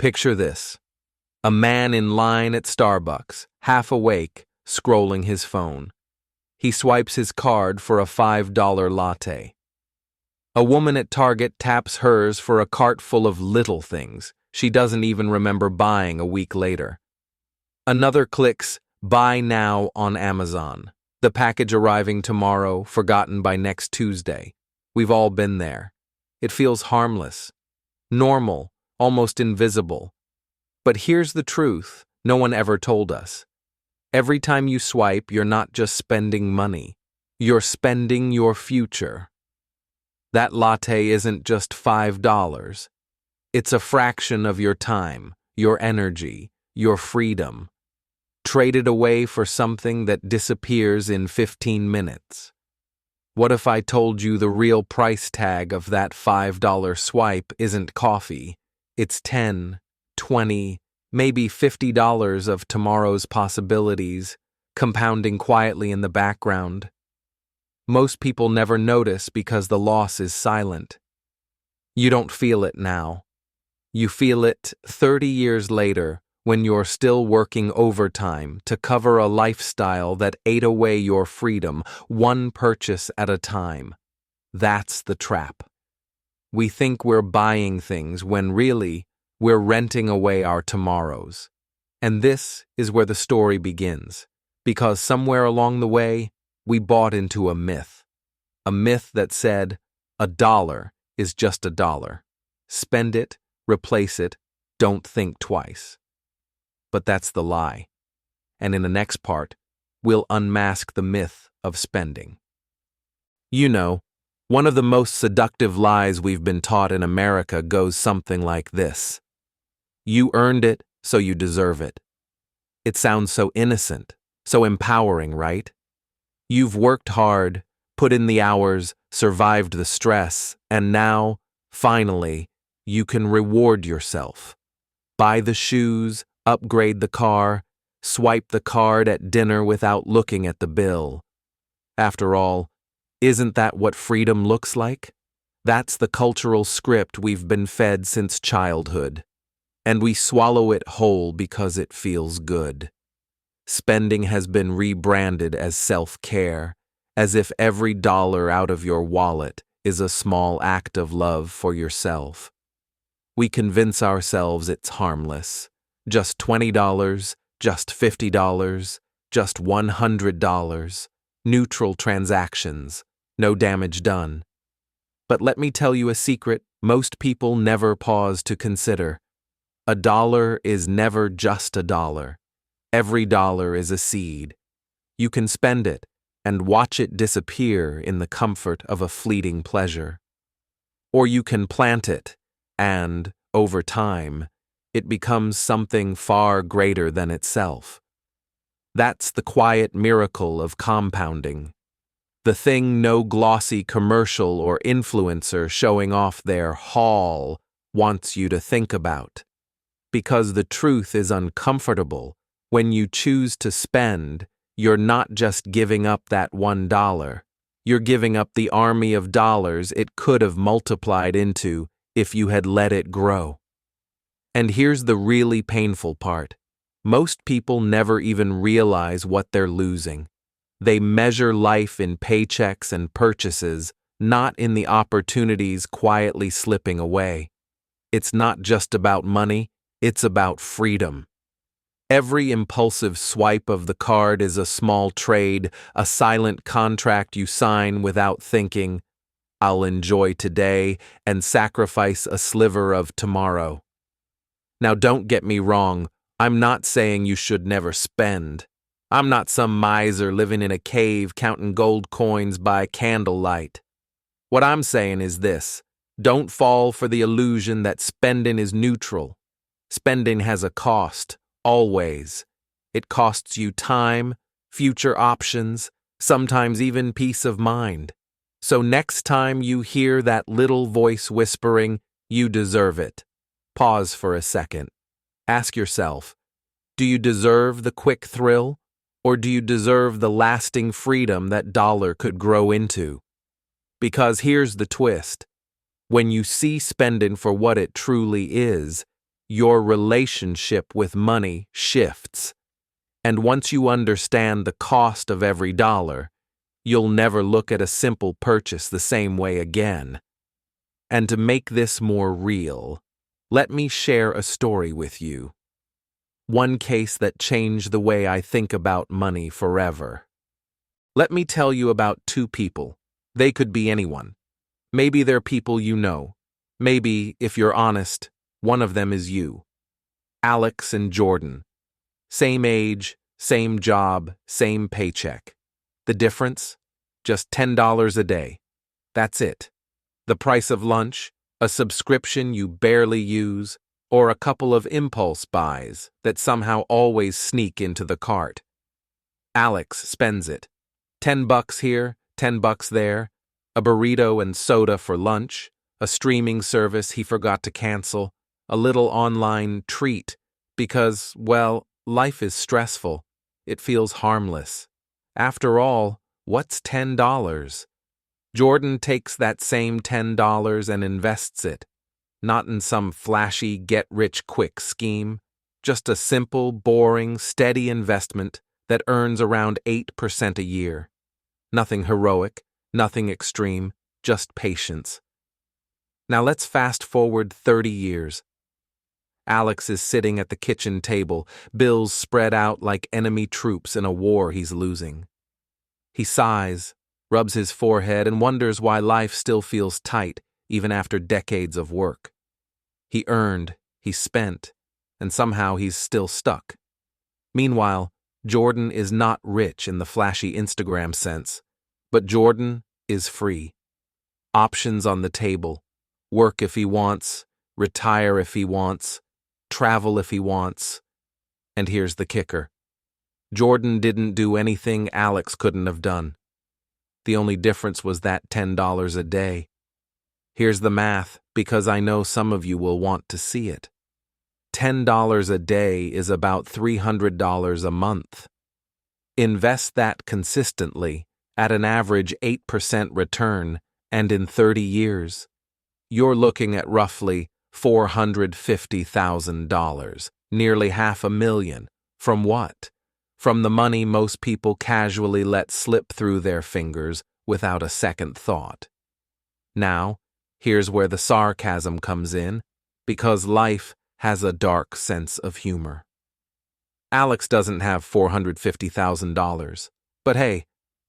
Picture this. A man in line at Starbucks, half awake, scrolling his phone. He swipes his card for a $5 latte. A woman at Target taps hers for a cart full of little things she doesn't even remember buying a week later. Another clicks buy now on Amazon. The package arriving tomorrow, forgotten by next Tuesday. We've all been there. It feels harmless, normal, almost invisible. But here's the truth no one ever told us. Every time you swipe, you're not just spending money. You're spending your future. That latte isn't just $5. It's a fraction of your time, your energy, your freedom. Traded away for something that disappears in 15 minutes. What if I told you the real price tag of that $5 swipe isn't coffee? It's $10, $20, maybe $50 of tomorrow's possibilities, compounding quietly in the background. Most people never notice because the loss is silent. You don't feel it now. You feel it 30 years later when you're still working overtime to cover a lifestyle that ate away your freedom, one purchase at a time. That's the trap. We think we're buying things when really we're renting away our tomorrows. And this is where the story begins, because somewhere along the way, we bought into a myth that said, $1 is just $1. Spend it, replace it, don't think twice. But that's the lie. And in the next part, we'll unmask the myth of spending. You know, one of the most seductive lies we've been taught in America goes something like this. You earned it, so you deserve it. It sounds so innocent, so empowering, right? You've worked hard, put in the hours, survived the stress, and now, finally, you can reward yourself. Buy the shoes, upgrade the car, swipe the card at dinner without looking at the bill. After all, isn't that what freedom looks like? That's the cultural script we've been fed since childhood. And we swallow it whole because it feels good. Spending has been rebranded as self-care, as if every dollar out of your wallet is a small act of love for yourself. We convince ourselves it's harmless. Just $20, just $50, just $100. Neutral transactions, no damage done. But let me tell you a secret most people never pause to consider. $1 is never just $1. Every dollar is a seed. You can spend it and watch it disappear in the comfort of a fleeting pleasure. Or you can plant it, and, over time, it becomes something far greater than itself. That's the quiet miracle of compounding. The thing no glossy commercial or influencer showing off their haul wants you to think about. Because the truth is uncomfortable. When you choose to spend, you're not just giving up that $1. You're giving up the army of dollars it could have multiplied into if you had let it grow. And here's the really painful part. Most people never even realize what they're losing. They measure life in paychecks and purchases, not in the opportunities quietly slipping away. It's not just about money, it's about freedom. Every impulsive swipe of the card is a small trade, a silent contract you sign without thinking, I'll enjoy today and sacrifice a sliver of tomorrow. Now don't get me wrong, I'm not saying you should never spend. I'm not some miser living in a cave counting gold coins by candlelight. What I'm saying is this, don't fall for the illusion that spending is neutral. Spending has a cost, always. It costs you time, future options, sometimes even peace of mind. So next time you hear that little voice whispering, you deserve it, pause for a second. Ask yourself, do you deserve the quick thrill, or do you deserve the lasting freedom that dollar could grow into? Because here's the twist. When you see spending for what it truly is, your relationship with money shifts. And once you understand the cost of every dollar, you'll never look at a simple purchase the same way again. And to make this more real, let me share a story with you. One case that changed the way I think about money forever. Let me tell you about two people. They could be anyone. Maybe they're people you know. Maybe, if you're honest, one of them is you. Alex and Jordan. Same age, same job, same paycheck. The difference? Just $10 a day. That's it. The price of lunch, a subscription you barely use, or a couple of impulse buys that somehow always sneak into the cart. Alex spends it. $10 here, $10 there, a burrito and soda for lunch, a streaming service he forgot to cancel, a little online treat because, well, life is stressful. It feels harmless. After all, what's $10? Jordan takes that same $10 and invests it. Not in some flashy get-rich-quick scheme, just a simple, boring, steady investment that earns around 8% a year. Nothing heroic, nothing extreme, just patience. Now let's fast forward 30 years. Alex is sitting at the kitchen table, bills spread out like enemy troops in a war he's losing. He sighs, rubs his forehead, and wonders why life still feels tight, even after decades of work. He earned, he spent, and somehow he's still stuck. Meanwhile, Jordan is not rich in the flashy Instagram sense, but Jordan is free. Options on the table. Work if he wants, retire if he wants, travel if he wants. And here's the kicker. Jordan didn't do anything Alex couldn't have done. The only difference was that $10 a day. Here's the math, because I know some of you will want to see it. $10 a day is about $300 a month. Invest that consistently at an average 8% return, and in 30 years, you're looking at roughly $450,000, nearly $500,000. From what? From the money most people casually let slip through their fingers without a second thought. Now, here's where the sarcasm comes in, because life has a dark sense of humor. Alex doesn't have $450,000, but hey,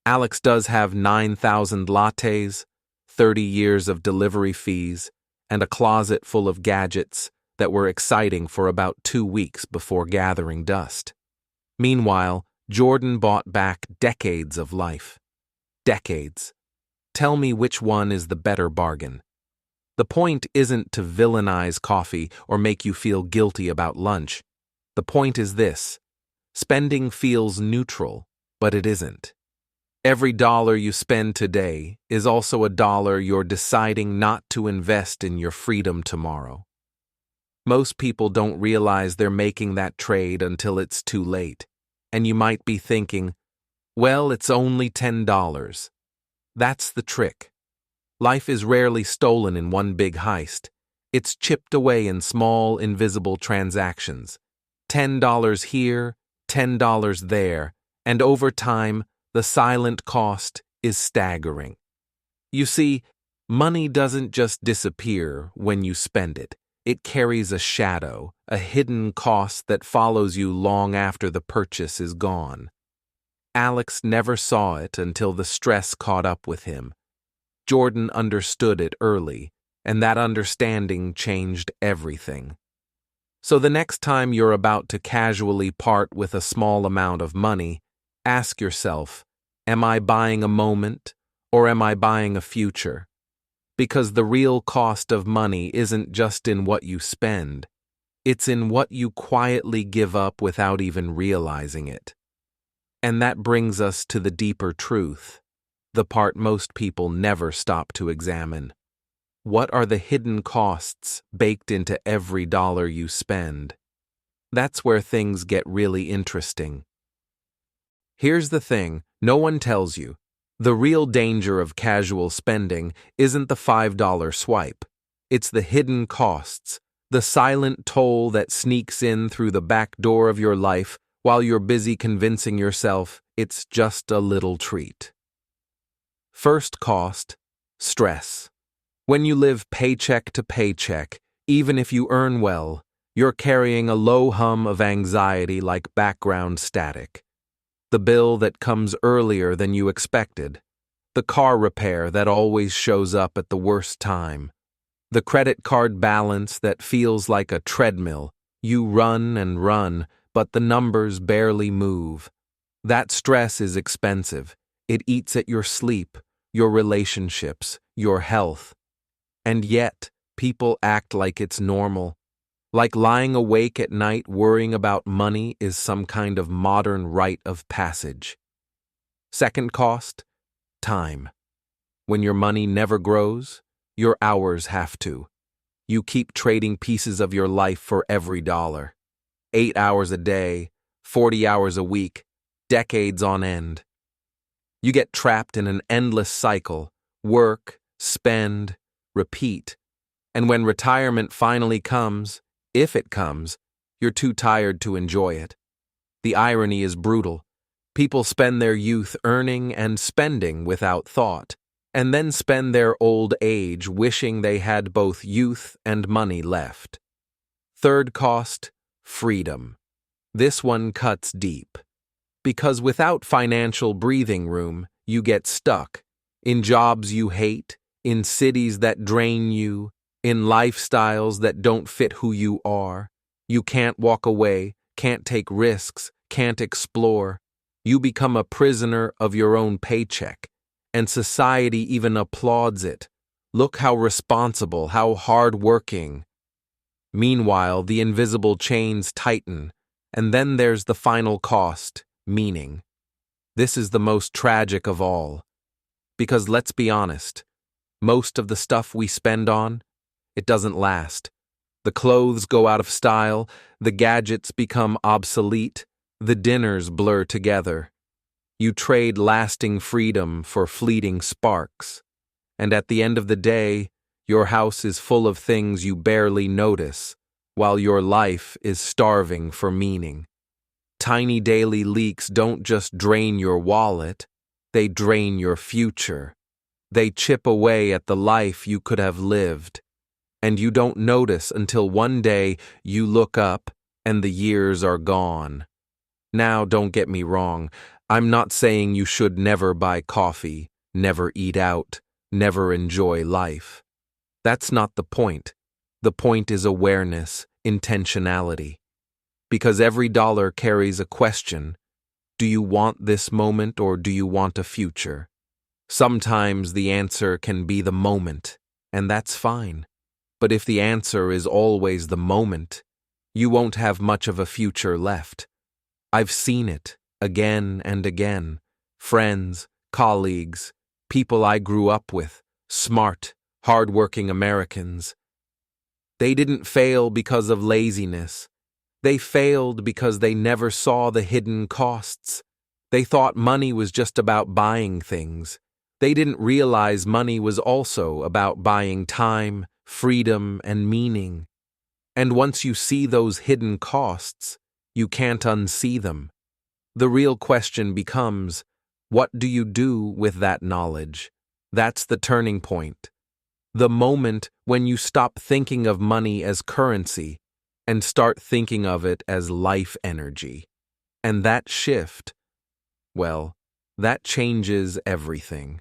Alex does have 9,000 lattes, 30 years of delivery fees, and a closet full of gadgets that were exciting for about 2 weeks before gathering dust. Meanwhile, Jordan bought back decades of life. Decades. Tell me which one is the better bargain. The point isn't to villainize coffee or make you feel guilty about lunch. The point is this: spending feels neutral, but it isn't. Every dollar you spend today is also a dollar you're deciding not to invest in your freedom tomorrow. Most people don't realize they're making that trade until it's too late, and you might be thinking, well, it's only $10. That's the trick. Life is rarely stolen in one big heist. It's chipped away in small, invisible transactions. $10 here, $10 there, and over time, the silent cost is staggering. You see, money doesn't just disappear when you spend it. It carries a shadow, a hidden cost that follows you long after the purchase is gone. Alex never saw it until the stress caught up with him. Jordan understood it early, and that understanding changed everything. So the next time you're about to casually part with a small amount of money, ask yourself, am I buying a moment, or am I buying a future? Because the real cost of money isn't just in what you spend, it's in what you quietly give up without even realizing it. And that brings us to the deeper truth, the part most people never stop to examine. What are the hidden costs baked into every dollar you spend? That's where things get really interesting. Here's the thing no one tells you. The real danger of casual spending isn't the $5 swipe. It's the hidden costs, The silent toll that sneaks in through the back door of your life while you're busy convincing yourself it's just a little treat. First cost, stress. When you live paycheck to paycheck, even if you earn well, you're carrying a low hum of anxiety like background static. The bill that comes earlier than you expected. The car repair that always shows up at the worst time. The credit card balance that feels like a treadmill. You run and run, but the numbers barely move. That stress is expensive. It eats at your sleep, your relationships, your health. And yet, people act like it's normal. Like lying awake at night worrying about money is some kind of modern rite of passage. Second cost, time. When your money never grows, your hours have to. You keep trading pieces of your life for every dollar. 8 hours a day, 40 hours a week, decades on end. You get trapped in an endless cycle, work, spend, repeat. And when retirement finally comes, if it comes, you're too tired to enjoy it. The irony is brutal. People spend their youth earning and spending without thought, and then spend their old age wishing they had both youth and money left. Third cost, freedom. This one cuts deep. Because without financial breathing room, you get stuck in jobs you hate, in cities that drain you, in lifestyles that don't fit who you are. You can't walk away, can't take risks, can't explore. You become a prisoner of your own paycheck, and society even applauds it. Look how responsible, how hard-working. Meanwhile, the invisible chains tighten, and then there's the final cost, meaning. This is the most tragic of all. Because let's be honest, most of the stuff we spend on, it doesn't last. The clothes go out of style, the gadgets become obsolete, the dinners blur together. You trade lasting freedom for fleeting sparks. And at the end of the day, your house is full of things you barely notice, while your life is starving for meaning. Tiny daily leaks don't just drain your wallet, they drain your future. They chip away at the life you could have lived. And you don't notice until one day you look up and the years are gone. Now, don't get me wrong, I'm not saying you should never buy coffee, never eat out, never enjoy life. That's not the point. The point is awareness, intentionality. Because every dollar carries a question. Do you want this moment or do you want a future? Sometimes the answer can be the moment, and that's fine. But if the answer is always the moment, you won't have much of a future left. I've seen it again and again. Friends, colleagues, people I grew up with, smart, hardworking Americans. They didn't fail because of laziness. They failed because they never saw the hidden costs. They thought money was just about buying things. They didn't realize money was also about buying time, freedom, and meaning. And once you see those hidden costs, you can't unsee them. The real question becomes, what do you do with that knowledge? That's the turning point. The moment when you stop thinking of money as currency and start thinking of it as life energy. And that shift, well, that changes everything.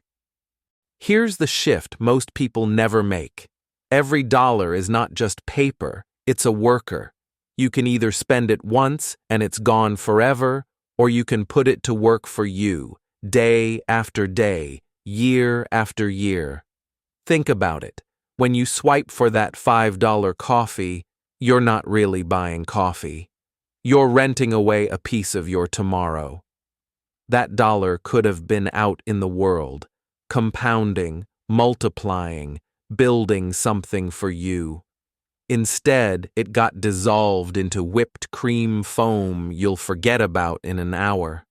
Here's the shift most people never make. Every dollar is not just paper, it's a worker. You can either spend it once and it's gone forever, or you can put it to work for you, day after day, year after year. Think about it. When you swipe for that $5 coffee, you're not really buying coffee. You're renting away a piece of your tomorrow. That dollar could have been out in the world, compounding, multiplying, building something for you. Instead, it got dissolved into whipped cream foam you'll forget about in an hour.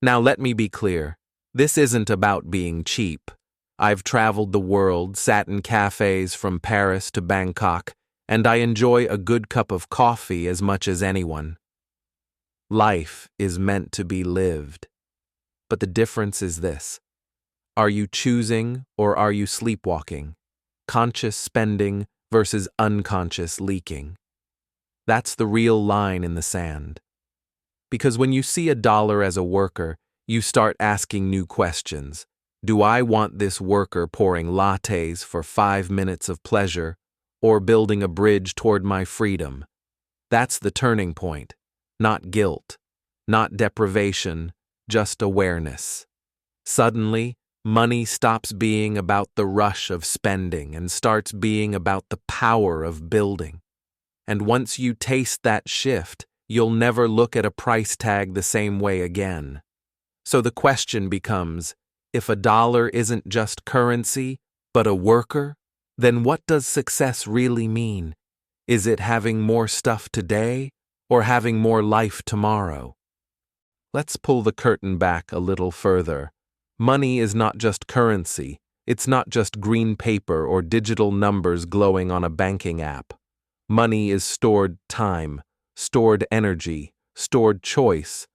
Now let me be clear, this isn't about being cheap. I've traveled the world, sat in cafes from Paris to Bangkok, and I enjoy a good cup of coffee as much as anyone. Life is meant to be lived. But the difference is this. Are you choosing or are you sleepwalking? Conscious spending versus unconscious leaking. That's the real line in the sand. Because when you see $1 as a worker, you start asking new questions. Do I want this worker pouring lattes for 5 minutes of pleasure or building a bridge toward my freedom? That's the turning point. Not guilt, not deprivation, just awareness. Suddenly, money stops being about the rush of spending and starts being about the power of building. And once you taste that shift, you'll never look at a price tag the same way again. So the question becomes, if $1 isn't just currency, but a worker, then what does success really mean? Is it having more stuff today or having more life tomorrow? Let's pull the curtain back a little further. Money is not just currency. It's not just green paper or digital numbers glowing on a banking app. Money is stored time, stored energy, stored choice.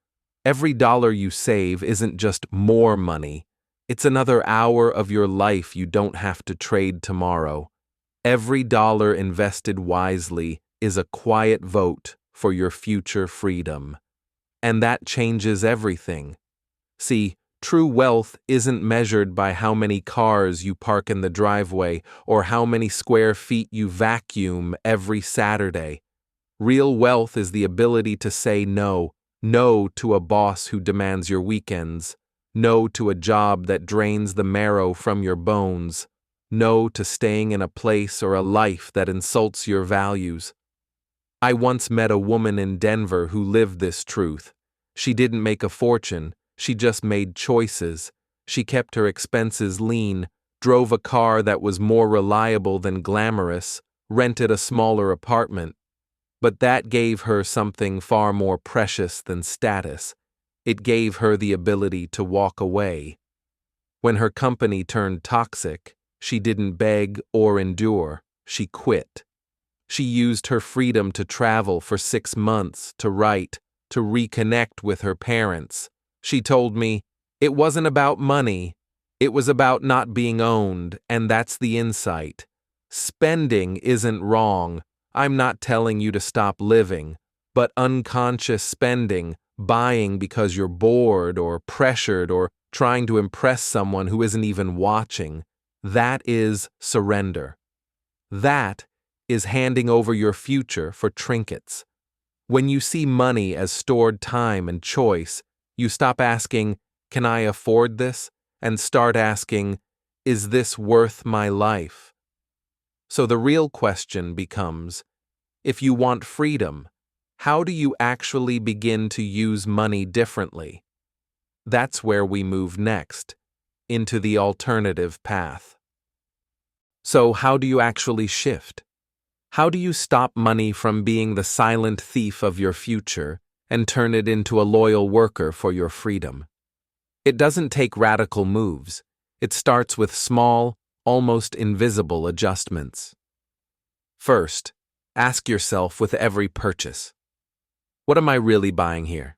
Every dollar you save isn't just more money. It's another hour of your life you don't have to trade tomorrow. Every dollar invested wisely is a quiet vote for your future freedom. And that changes everything. See, true wealth isn't measured by how many cars you park in the driveway or how many square feet you vacuum every Saturday. Real wealth is the ability to say no. No to a boss who demands your weekends. No to a job that drains the marrow from your bones. No to staying in a place or a life that insults your values. I once met a woman in Denver who lived this truth. She didn't make a fortune, she just made choices. She kept her expenses lean, drove a car that was more reliable than glamorous, rented a smaller apartment. But that gave her something far more precious than status. It gave her the ability to walk away. When her company turned toxic, she didn't beg or endure, she quit. She used her freedom to travel for 6 months, to write, to reconnect with her parents. She told me, it wasn't about money, it was about not being owned, and that's the insight. Spending isn't wrong. I'm not telling you to stop living, but unconscious spending, buying because you're bored or pressured or trying to impress someone who isn't even watching, that is surrender. That is handing over your future for trinkets. When you see money as stored time and choice, you stop asking, can I afford this? And start asking, is this worth my life? So the real question becomes, if you want freedom, how do you actually begin to use money differently? That's where we move next, into the alternative path. So how do you actually shift? How do you stop money from being the silent thief of your future and turn it into a loyal worker for your freedom? It doesn't take radical moves. It starts with small, almost invisible adjustments. First, ask yourself with every purchase, what am I really buying here?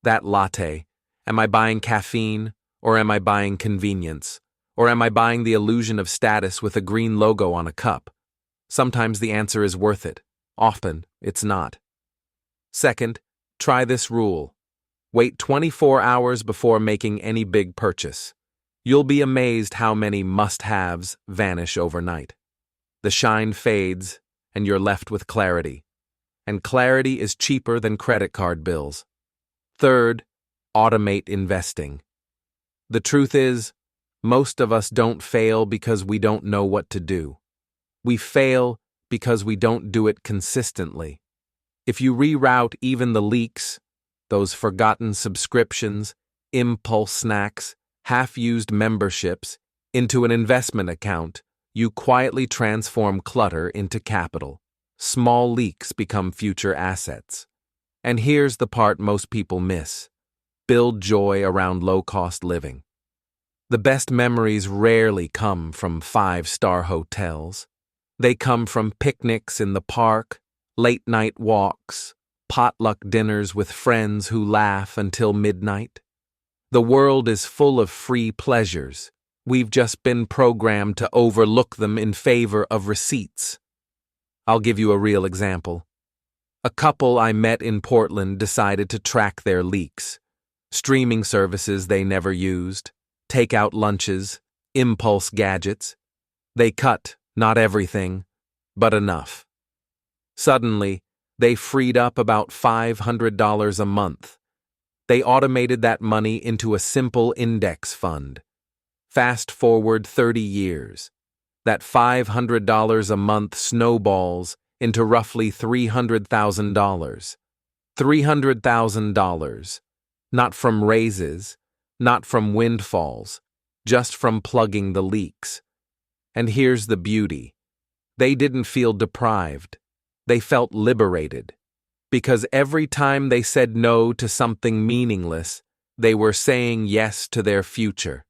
That latte, am I buying caffeine or am I buying convenience? Or am I buying the illusion of status with a green logo on a cup? Sometimes the answer is worth it. Often, it's not. Second, try this rule. Wait 24 hours before making any big purchase. You'll be amazed how many must-haves vanish overnight. The shine fades, and you're left with clarity. And clarity is cheaper than credit card bills. Third, automate investing. The truth is, most of us don't fail because we don't know what to do. We fail because we don't do it consistently. If you reroute even the leaks, those forgotten subscriptions, impulse snacks, half-used memberships, into an investment account, you quietly transform clutter into capital. Small leaks become future assets. And here's the part most people miss. Build joy around low-cost living. The best memories rarely come from 5-star hotels. They come from picnics in the park, late-night walks, potluck dinners with friends who laugh until midnight. The world is full of free pleasures. We've just been programmed to overlook them in favor of receipts. I'll give you a real example. A couple I met in Portland decided to track their leaks. Streaming services they never used, takeout lunches, impulse gadgets. They cut, not everything, but enough. Suddenly, they freed up about $500 a month. They automated that money into a simple index fund. Fast forward 30 years. That $500 a month snowballs into roughly $300,000. $300,000. Not from raises, not from windfalls, just from plugging the leaks. And here's the beauty. They didn't feel deprived. They felt liberated. Because every time they said no to something meaningless, they were saying yes to their future.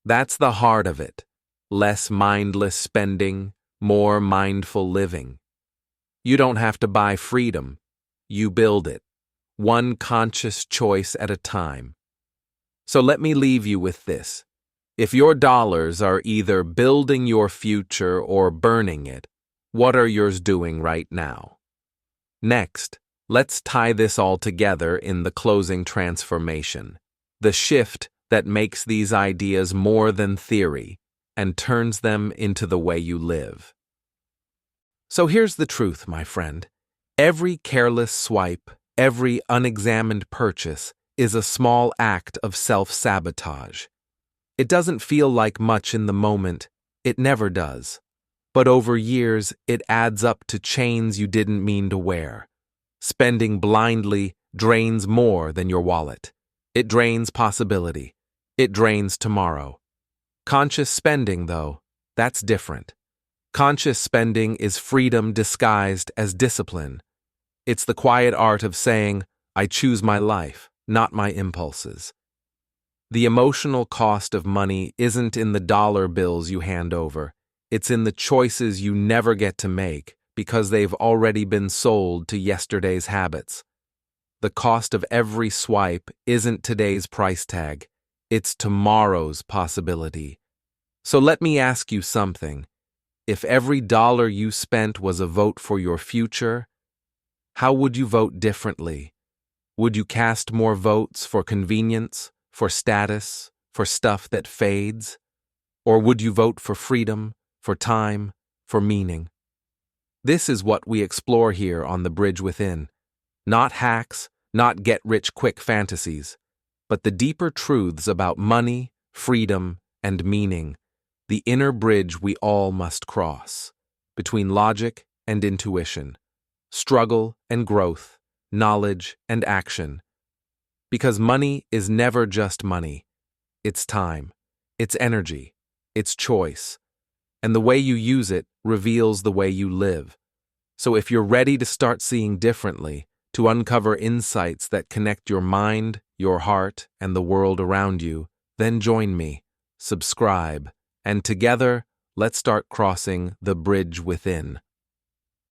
That's the heart of it. Less mindless spending, more mindful living. You don't have to buy freedom. You build it. One conscious choice at a time. So let me leave you with this. If your dollars are either building your future or burning it, what are yours doing right now? Next, let's tie this all together in the closing transformation, the shift that makes these ideas more than theory and turns them into the way you live. So here's the truth, my friend. Every careless swipe, every unexamined purchase is a small act of self-sabotage. It doesn't feel like much in the moment, it never does. But over years, it adds up to chains you didn't mean to wear. Spending blindly drains more than your wallet. It drains possibility. It drains tomorrow. Conscious spending, though, that's different. Conscious spending is freedom disguised as discipline. It's the quiet art of saying, I choose my life, not my impulses. The emotional cost of money isn't in the dollar bills you hand over. It's in the choices you never get to make because they've already been sold to yesterday's habits. The cost of every swipe isn't today's price tag. It's tomorrow's possibility. So let me ask you something. If every dollar you spent was a vote for your future, how would you vote differently? Would you cast more votes for convenience, for status, for stuff that fades? Or would you vote for freedom, for time, for meaning? This is what we explore here on The Bridge Within. Not hacks, not get-rich-quick fantasies, but the deeper truths about money, freedom, and meaning, the inner bridge we all must cross, between logic and intuition, struggle and growth, knowledge and action. Because money is never just money. It's time, it's energy, it's choice, and the way you use it reveals the way you live. So if you're ready to start seeing differently, to uncover insights that connect your mind, your heart, and the world around you, then join me, subscribe, and together, let's start crossing the bridge within.